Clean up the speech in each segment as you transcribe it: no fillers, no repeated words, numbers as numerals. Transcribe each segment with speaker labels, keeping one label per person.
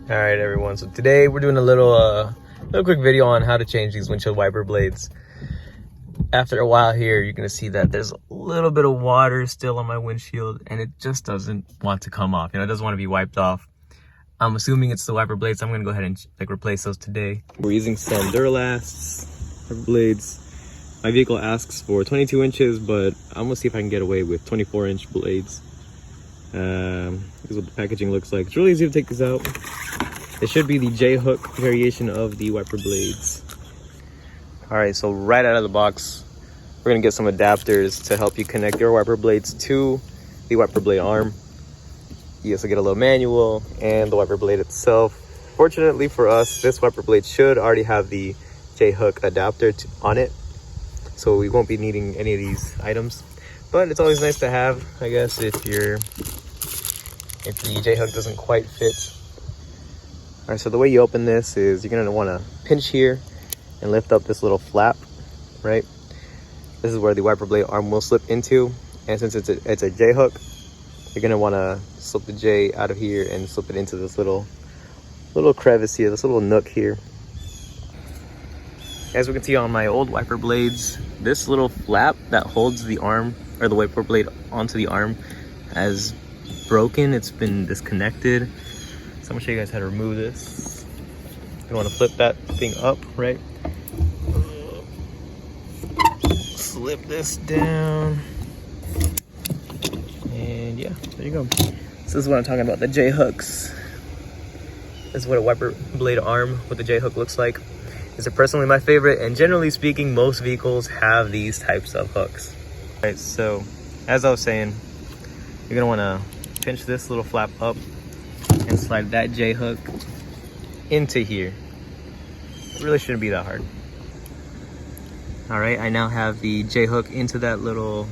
Speaker 1: All right, everyone. So today we're doing a little quick video on how to change these windshield wiper blades. After a while here, you're gonna see that there's a little bit of water still on my windshield, and it just doesn't want to come off. You know, it doesn't want to be wiped off. I'm assuming it's the wiper blades. So I'm gonna go ahead and replace those today. We're using some Duralasts wiper blades. My vehicle asks for 22 inches, but I'm gonna see if I can get away with 24-inch blades. This is what the packaging looks like. It's really easy to take this out. It should be the J-hook variation of the wiper blades. All right, so right out of the box, we're gonna get some adapters to help you connect your wiper blades to the wiper blade arm. You also get a little manual and the wiper blade itself. Fortunately for us, this wiper blade should already have the J-hook adapter on it, so we won't be needing any of these items. But it's always nice to have, I guess, if the J-hook doesn't quite fit. All right, so the way you open this is you're gonna wanna pinch here and lift up this little flap, right? This is where the wiper blade arm will slip into. And since it's a J-hook, you're gonna wanna slip the J out of here and slip it into this little crevice here, this little nook here. As we can see on my old wiper blades, this little flap that holds the arm or the wiper blade onto the arm has broken. It's been disconnected. So I'm gonna show you guys how to remove this. You wanna flip that thing up, right? Slip this down. And yeah, there you go. So this is what I'm talking about, the J-hooks. This is what a wiper blade arm with the J-hook looks like. These are personally my favorite, and generally speaking, most vehicles have these types of hooks. All right, so as I was saying, you're gonna wanna pinch this little flap up and slide that J-hook into here. It really shouldn't be that hard. All right, I now have the J-hook into that little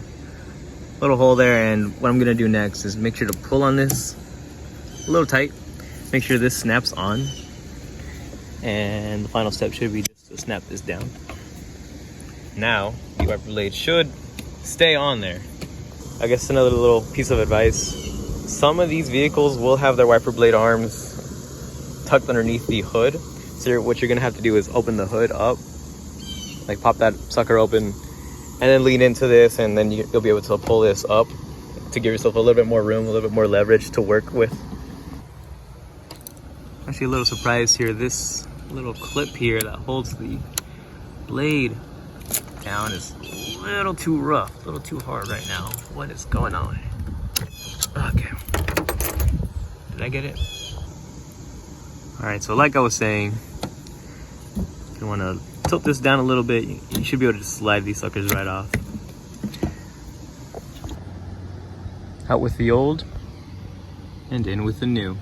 Speaker 1: hole there, and what I'm gonna do next is make sure to pull on this a little tight. Make sure this snaps on, and the final step should be just to snap this down. Now, the wiper blade should stay on there. I guess another little piece of advice. Some of these vehicles will have their wiper blade arms tucked underneath the hood. So what you're gonna have to do is open the hood up, like pop that sucker open, and then lean into this, and then you'll be able to pull this up to give yourself a little bit more room, a little bit more leverage to work with. Actually, a little surprise here. This little clip here that holds the blade down is a little too rough, a little too hard right now. What is going on? Okay, did I get it? All right, so like I was saying, if you want to tilt this down a little bit, you should be able to slide these suckers right off. Out with the old and in with the new.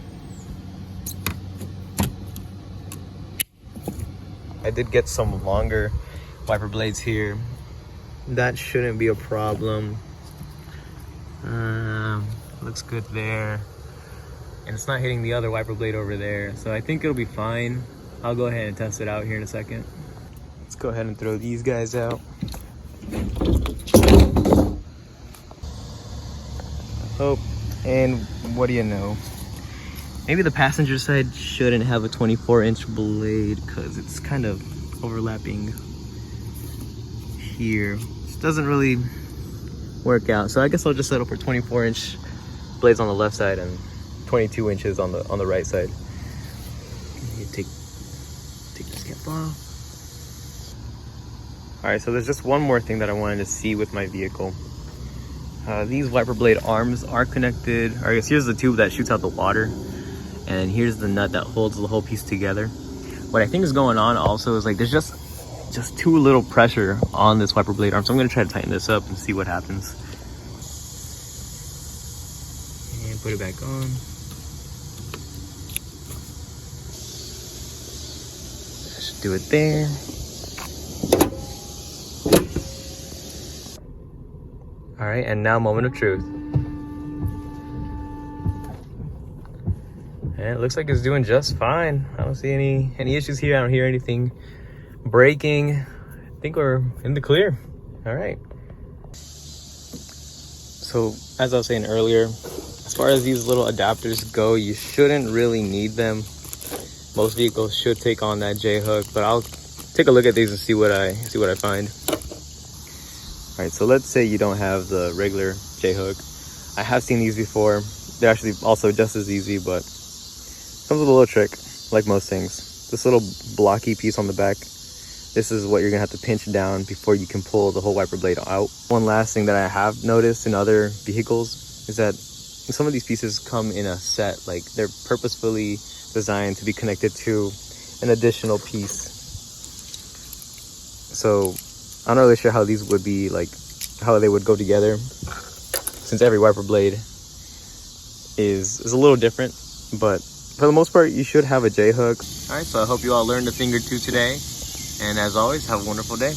Speaker 1: I did get some longer wiper blades here. That shouldn't be a problem. Looks good there. And it's not hitting the other wiper blade over there. So I think it'll be fine. I'll go ahead and test it out here in a second. Let's go ahead and throw these guys out. Oh, and what do you know? Maybe the passenger side shouldn't have a 24-inch blade because it's kind of overlapping here. It doesn't really work out. So I guess I'll just settle for 24-inch blades on the left side and 22 inches on the right side. You take this cap off. All right, so there's just one more thing that I wanted to see with my vehicle. These wiper blade arms are connected. Or I guess here's the tube that shoots out the water, and here's the nut that holds the whole piece together. What I think is going on also is like there's just too little pressure on this wiper blade arm, so I'm gonna try to tighten this up and see what happens. And put it back on. Should do it there. All right, and now moment of truth. And it looks like it's doing just fine. I don't see any issues here. I don't hear anything breaking. I think we're in the clear. All right. So as I was saying earlier, as far as these little adapters go, you shouldn't really need them. Most vehicles should take on that J-hook, but I'll take a look at these and see what I find. All right, so let's say you don't have the regular J-hook. I have seen these before. They're actually also just as easy, but comes with a little trick, like most things. This little blocky piece on the back, this is what you're gonna have to pinch down before you can pull the whole wiper blade out. One last thing that I have noticed in other vehicles is that some of these pieces come in a set, like they're purposefully designed to be connected to an additional piece. So I'm not really sure how these would be, like how they would go together, since every wiper blade is a little different, but for the most part you should have a J-hook. All right, so I hope you all learned a thing or two today, and as always, have a wonderful day.